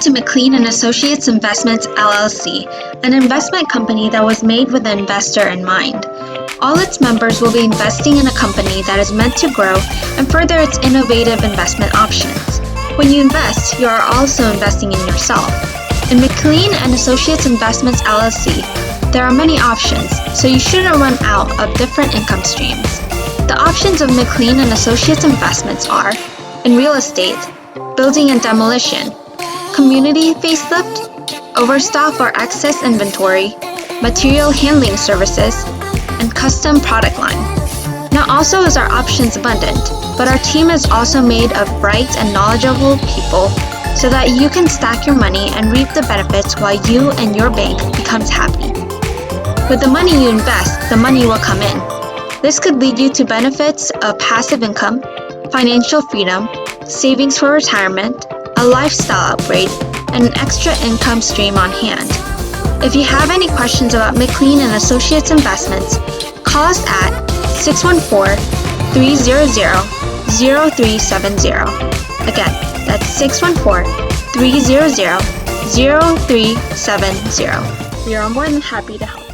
to McLean Associates Investments LLC, an investment company that was made with the investor in mind. All its members will be investing in a company that is meant to grow and further its innovative investment options. When you invest, you are also investing in yourself. In McLean Associates Investments LLC, there are many options, so you shouldn't run out of different income streams. The options of McLean Associates Investments are in real estate, building and demolition, community facelift, overstock or excess inventory, material handling services, and custom product line. Not also is our options abundant, but our team is also made of bright and knowledgeable people so that you can stack your money and reap the benefits while you and your bank becomes happy. With the money you invest, the money will come in. This could lead you to benefits of passive income, financial freedom, savings for retirement, a lifestyle upgrade, and an extra income stream on hand. If you have any questions about McLean Associates Investments, call us at 614-300-0370. Again, that's 614-300-0370. We are more than happy to help.